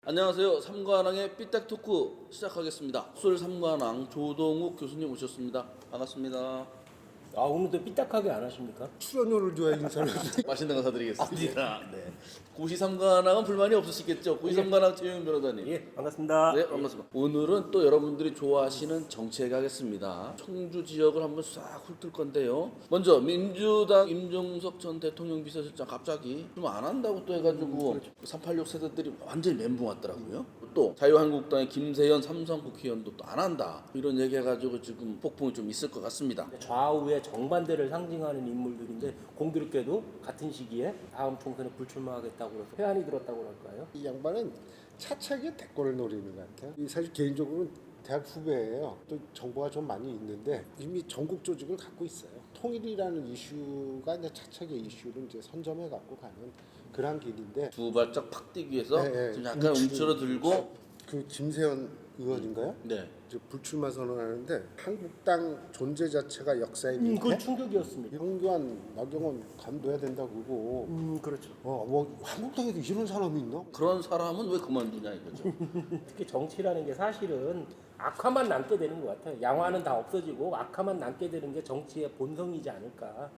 안녕하세요. 삼관왕의 삐딱 토크 시작하겠습니다. 술 삼관왕 조동욱 교수님 오셨습니다. 반갑습니다. 아, 오늘도 삐딱하게 안 하십니까? 출연료를 줘야 인사를 맛있는 거 사드리겠습니다. 네. 고시 삼관왕은 불만이 없으시겠죠? 고시 삼관왕 최영 변호사님. 예, 반갑습니다. 네, 반갑습니다. 오늘은 또 여러분들이 좋아하시는 정책 하겠습니다. 청주 지역을 한번 싹 훑을 건데요. 먼저 민주당 임종석 전 대통령 비서실장 갑자기 좀 안 한다고 또 해가지고 386 세대들이 완전히 멘붕 왔더라고요. 또 자유한국당의 김세연 삼성 국회의원도 또 안 한다 이런 얘기해가지고 지금 폭풍이 좀 있을 것 같습니다. 좌우의 정반대를 상징하는 인물들인데 공교롭게도 같은 시기에 다음 총선에 불출마하겠다고 그래서 회한이 들었다고 할까요? 이 양반은 차차게 대권을 노리는 것 같아요. 사실 개인적으로는 대학 후배예요. 또 정보가 좀 많이 있는데 이미 전국 조직을 갖고 있어요. 통일이라는 이슈가 이제 차차게 이슈를 이제 선점해 갖고 가는 그런 길인데 두 발짝 팍 뛰기 위해서 네, 지금 약간 움츠러들고 그 김세연 의원인가요? 네. 이제 불출마 선언하는데 한국당 존재 자체가 역사의 민폐. 그건 충격이었습니다. 황교안, 나경원 간둬야 된다고 그러고 그렇죠. 뭐 한국당에도 이런 사람이 있나? 그런 사람은 왜 그만두냐 이거죠. 특히 정치라는 게 사실은 악화만 남게 되는 것 같아요. 양화는 다 없어지고 악화만 남게 되는 게 정치의 본성이지 않을까.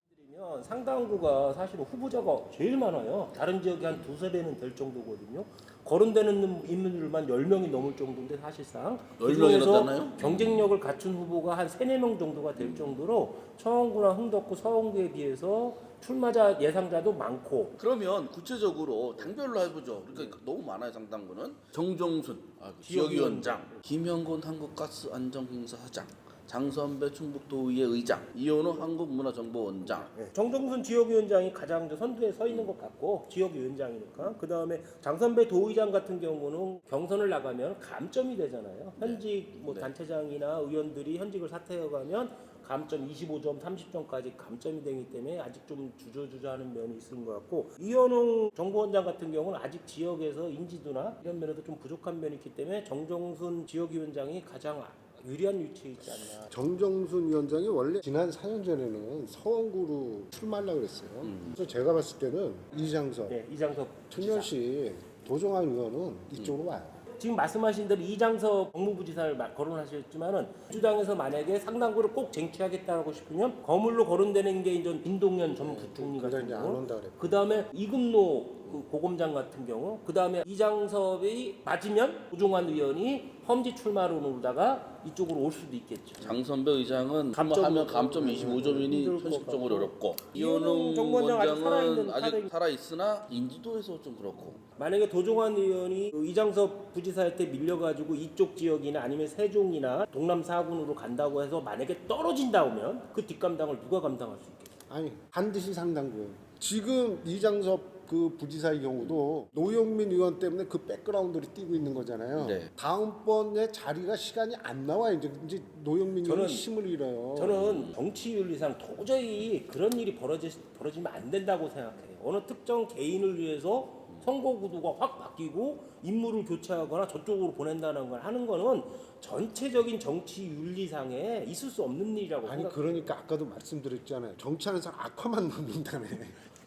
상당구가 사실은 후보자가 제일 많아요. 다른 지역이 한 두세 배는 될 정도거든요. 거론되는 인물들만 10명이 넘을 정도인데 사실상 10명이 넘었나요? 경쟁력을 갖춘 후보가 한 3, 4명 정도가 될 정도로 청원구나 흥덕구, 서원구에 비해서 출마자 예상자도 많고. 그러면 구체적으로 당별로 해보죠. 그러니까 너무 많아요. 상당구는 정종순 지역위원장, 김영곤 한국가스안전공사사장, 장선배 충북도의회 의장, 이현우 한국문화정보원장. 정종순 지역위원장이 가장 선두에 서 있는 것 같고 지역위원장이니까. 그 다음에 장선배 도의장 같은 경우는 경선을 나가면 감점이 되잖아요. 현직 단체장이나 의원들이 현직을 사퇴해가면 감점 25점, 30점까지 감점이 되기 때문에 아직 좀 주저주저하는 면이 있는 것 같고, 이현웅 정보원장 같은 경우는 아직 지역에서 인지도나 이런 면에서 좀 부족한 면이 있기 때문에 정종순 지역위원장이 가장 유리한 위치에 있지 않나. 정정순 위원장이 원래 지난 4년 전에는 서원구로 출마하려고 그랬어요. 그래서 제가 봤을 때는 이장섭, 네, 이장섭 천년씨, 도종환 의원은 이쪽으로 와요. 지금 말씀하신 대로 이장섭 법무부지사를 거론하셨지만은 민주당에서 만약에 상당구를 꼭 쟁취하겠다고 싶으면 거물로 거론되는 게 이제 인동연 전 부총리 같은 이제 안 경우, 온다 그랬고. 그 다음에 이금노 고검장 같은 경우, 그 다음에 이장섭이 맞으면 우종환 의원이 험지 출마론으로다가 이쪽으로 올 수도 있겠죠. 장선배 의장은 하면 감점 25점이니 현실적으로 어렵고, 이현웅 정보원장 아직 원장은 살아있는 아직 살아있으나 인지도에서 좀 그렇고. 만약에 도종환 의원이 이장섭 부지사한테 밀려가지고 이쪽 지역이나 아니면 세종이나 동남 4군으로 간다고 해서 만약에 떨어진다면 그 뒷감당을 누가 감당할 수 있겠어요? 아니 반드시 상당구. 지금 이장섭 그 부지사의 경우도 노영민 의원 때문에 그 백그라운드를 띄고 있는 거잖아요. 네. 다음번에 자리가 시간이 안 나와요. 이제 노영민 의원이 저는- 힘을 잃어요. 저는 정치윤리상 도저히 그런 일이 벌어지면 안 된다고 생각해요. 어느 특정 개인을 위해서 선거 구도가 확 바뀌고 인물을 교체하거나 저쪽으로 보낸다는 걸 하는 거는 전체적인 정치 윤리상에 있을 수 없는 일이라고 아니 생각해요. 그러니까 아까도 말씀드렸잖아요. 정치하는 사람 악화만 남는다며.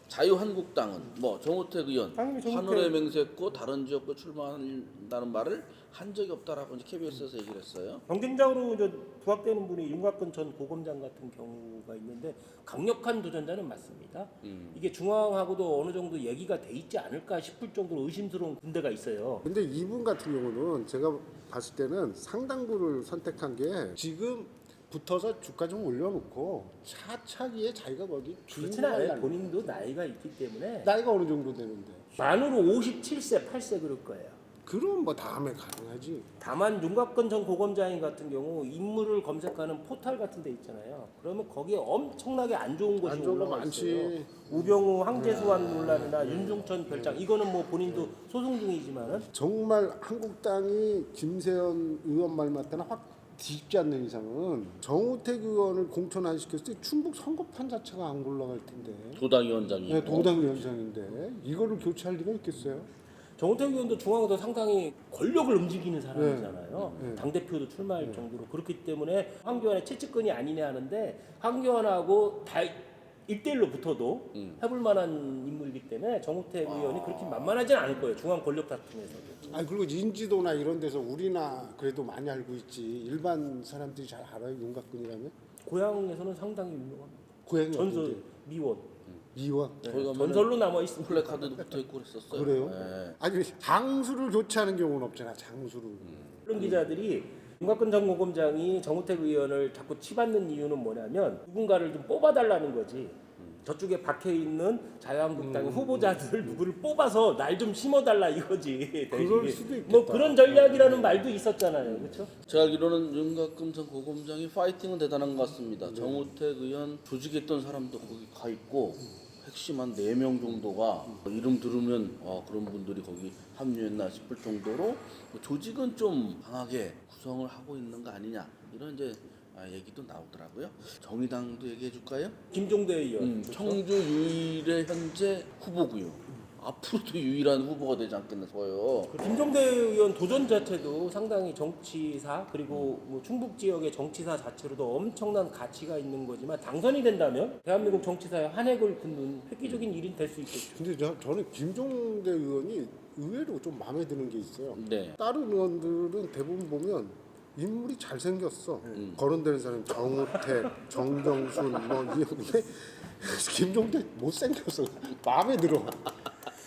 자유한국당은 뭐 정호택 의원 당연히 정호택. 하늘에 맹세했고 다른 지역도 출마한다는 말을 한 적이 없다라고 이제 KBS에서 얘기를 했어요. 경쟁자로 부각되는 분이 윤곽근 전 고검장 같은 경우가 있는데 강력한 도전자는 맞습니다. 이게 중앙하고도 어느 정도 얘기가 돼 있지 않을까 싶을 정도로 의심스러운 군대가 있어요. 근데 이분 같은 경우는 제가 봤을 때는 상당구를 선택한 게 지금 붙어서 주가 좀 올려놓고 차차기에 자기가 거기 그렇진 않아요. 본인도 나이가 있기 때문에 나이가 어느 정도 되는데 만으로 57세, 8세 그럴 거예요. 그럼 뭐 다음에 가능하지. 다만 윤곽근 전 고검장 같은 경우 인물을 검색하는 포털 같은 데 있잖아요. 그러면 거기에 엄청나게 안 좋은 것이 안 좋은 거 올라와 많지. 있어요. 우병우 황재수환 논란이나 윤중천 별장, 이거는 뭐 본인도 소송 중이지만은 정말 한국당이 김세연 의원 말 맞다나 확 뒤집지 않는 이상은 정우택 의원을 공천 안 시켰을 때 충북 선거판 자체가 안 굴러갈 텐데. 도당위원장이고. 네, 도당 위원장인데 이거를 교체할 리가 있겠어요? 정우택 의원도 중앙에서 상당히 권력을 움직이는 사람이잖아요. 네. 당대표도 출마할 정도로. 그렇기 때문에 황교안의 채찍근이 아니네 하는데 황교안하고 다 1대1로 붙어도 해볼 만한 인물이기 때문에 정우택 의원이 그렇게 만만하진 않을 거예요. 중앙 권력 다툼에서. 아니 그리고 인지도나 이런 데서 우리나 그래도 많이 알고 있지 일반 사람들이 잘 알아요 윤곽근이라면? 고향에서는 상당히 유명합니다. 고향이 전설 어딘데? 미원. 미원. 네, 거기 가면은 전설로 남아 있습니다. 플래카드도 붙어 있고 그랬었어요. 그래요? 네. 아니 장수를 교체하는 경우는 없잖아 장수를. 그런 기자들이 윤곽근 전 고검장이 정우택 의원을 자꾸 치받는 이유는 뭐냐면 누군가를 좀 뽑아달라는 거지. 저쪽에 박혀 있는 자유한국당 후보자들 누구를 뽑아서 날 좀 심어달라 이거지. 그럴 수도 있겠다. 뭐 그런 전략이라는 말도 있었잖아요, 그렇죠? 제가 알기로는 윤곽근 전 고검장이 파이팅은 대단한 것 같습니다. 정우택 의원 조직했던 사람도 거기 가 있고 핵심 한 4명 정도가 이름 들으면 그런 분들이 거기 합류했나 싶을 정도로 조직은 좀 강하게 구성을 하고 있는 거 아니냐 이런 이제 얘기도 나오더라고요. 정의당도 얘기해 줄까요? 김종대 의원. 청주 유일의 현재 후보고요. 앞으로도 유일한 후보가 되지 않겠나 싶어요. 그 김종대 의원 도전 자체도 상당히 정치사 그리고 뭐 충북 지역의 정치사 자체로도 엄청난 가치가 있는 거지만 당선이 된다면 대한민국 정치사에 한획을 긋는 획기적인 일이 될 수 있겠죠. 근데 저는 김종대 의원이 의외로 좀 마음에 드는 게 있어요. 네. 다른 의원들은 대부분 보면 인물이 잘생겼어. 거론되는 사람 정우택, 정경순 뭐 이런데 김종대 못생겼어. 마음에 들어.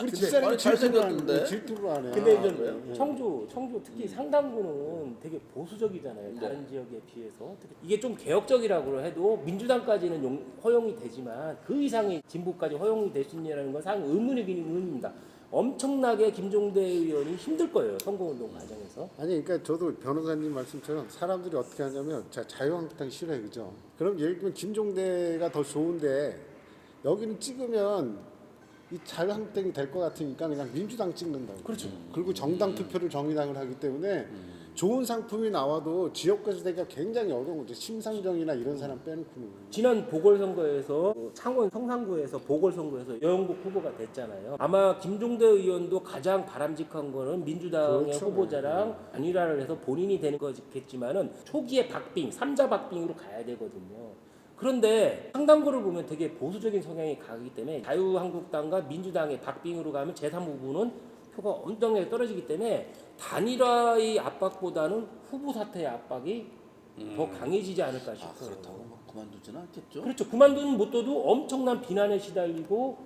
우리 집사람이 아니, 잘생겼던데? 질투를 안 해. 근데 이제 그래요? 청주 특히 상당구는 되게 보수적이잖아요. 다른 지역에 비해서. 특히 이게 좀 개혁적이라고 해도 민주당까지는 허용이 되지만 그 이상의 진보까지 허용이 될 수 있냐는 건 상당히 의문입니다. 엄청나게 김종대 의원이 힘들 거예요. 선거운동 과정에서. 아니 그러니까 저도 변호사님 말씀처럼 사람들이 어떻게 하냐면 자유한국당 싫어해 그죠? 그럼 예를 들면 김종대가 더 좋은데 여기는 찍으면 이 자유한국당이 될 것 같으니까 그냥 민주당 찍는다고. 그렇죠. 그리고 정당 투표를 정의당을 하기 때문에 좋은 상품이 나와도 지역구에서 되기가 굉장히 어려운 거죠. 심상정이나 이런 사람 빼놓고는. 지난 보궐선거에서 창원 성산구에서 보궐선거에서 여영국 후보가 됐잖아요. 아마 김종대 의원도 가장 바람직한 거는 민주당의 그렇죠. 후보자랑 단일화를 해서 본인이 되는 거겠지만은 초기에 박빙, 3자 박빙으로 가야 되거든요. 그런데 상당구를 보면 되게 보수적인 성향이 가기 때문에 자유한국당과 민주당의 박빙으로 가면 제3후보는 표가 엄청나게 떨어지기 때문에 단일화의 압박보다는 후보 사태의 압박이 더 강해지지 않을까 싶어요. 그렇다고 막 그만두지는 않겠죠? 그렇죠. 그만두는 못 둬도 엄청난 비난에 시달리고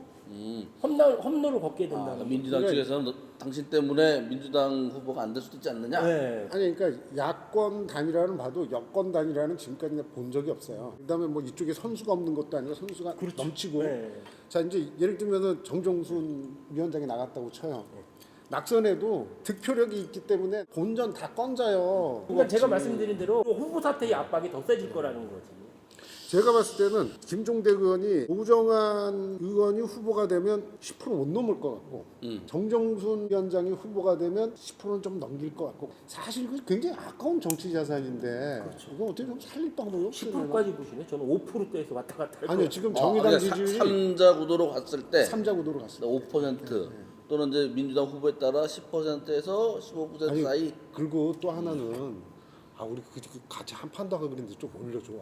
험로를 걷게 된다는 민주당 측에서는 당신 때문에 민주당 후보가 안 될 수도 있지 않느냐? 네. 아니 그러니까 야권 단일화는 봐도 여권 단일화는 지금까지 본 적이 없어요. 그다음에 뭐 이쪽에 선수가 없는 것도 아니고 선수가 넘치고. 네. 자 이제 예를 들면은 정종순 위원장이 나갔다고 쳐요. 낙선에도 득표력이 있기 때문에 본전 다 건져요. 그러니까 제가 말씀드린 대로 후보 사태의 압박이 더 세질 거라는 거지. 제가 봤을 때는 김종대 의원이 오정환 의원이 후보가 되면 10% 못 넘을 것 같고 정정순 위원장이 후보가 되면 10%는 좀 넘길 것 같고 사실 그 굉장히 아까운 정치 자산인데 이거 어떻게 좀 살릴 방법이 없어요. 10%까지 보시네. 저는 5%대에서 왔다 갔다 할 아니요 거예요. 지금 정의당 지지율이 3자 구도로 갔을 때 3자 구도로 갔어요. 5% 또는 이제 민주당 후보에 따라 10%에서 15% 아니, 사이. 그리고 또 하나는 우리 같이 한 판도 하고 그랬는데 좀 올려줘.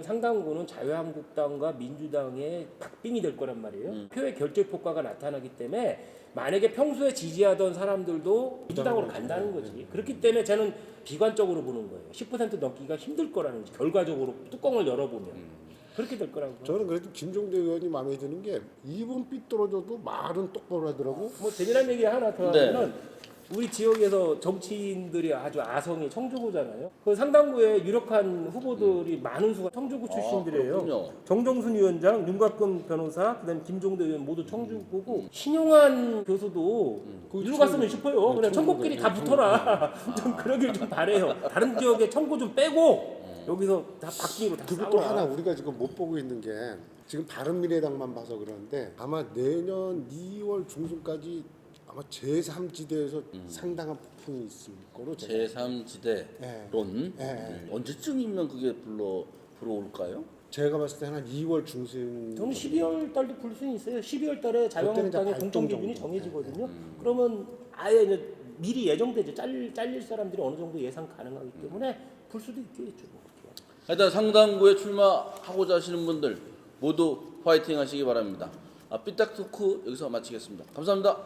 상당구는 자유한국당과 민주당의 박빙이 될 거란 말이에요. 표의 결집 효과가 나타나기 때문에 만약에 평소에 지지하던 사람들도 민주당으로 간다는 거지. 그렇기 때문에 저는 비관적으로 보는 거예요. 10% 넘기가 힘들 거라는 거지. 결과적으로 뚜껑을 열어보면. 그렇게 될 거라고. 저는 그래도 김종대 의원이 마음에 드는 게 입은 삐뚤어져도 말은 똑바로 하더라고. 뭐 재미난 얘기 하나 더 네. 하면은 우리 지역에서 정치인들이 아주 아성이 청주구잖아요. 그 상당구에 유력한 후보들이 많은 수가 청주구 출신들이에요. 그렇군요. 정정순 위원장, 윤곽근 변호사, 그다음에 김종대 의원 모두 청주구고 신용환 교수도 이리로 갔으면 싶어요. 그냥 청구끼리 다 붙어라. 좀 그러길 좀 바래요. 다른 지역에 청구 좀 빼고 여기서 다 박빙으로 다 그리고 또 하나 싸워라. 우리가 지금 못 보고 있는 게 지금 바른미래당만 봐서 그러는데 아마 내년 2월 중순까지 아마 제3지대에서 상당한 폭풍이 있을 거로 제가 제3지대론 네. 언제쯤이면 그게 불어 불어올까요? 제가 봤을 때 한 2월 중순. 저는 12월 달도 불 수는 있어요. 12월 달에 자유한국당의 그때는 공천 이제 기준이 발동 정해지거든요. 그러면 아예 이제 미리 예정되죠. 잘릴 사람들이 어느 정도 예상 가능하기 때문에 불 수도 있겠죠. 뭐. 하여튼 상당구에 출마하고자 하시는 분들 모두 화이팅 하시기 바랍니다. 삐딱 토크 여기서 마치겠습니다. 감사합니다.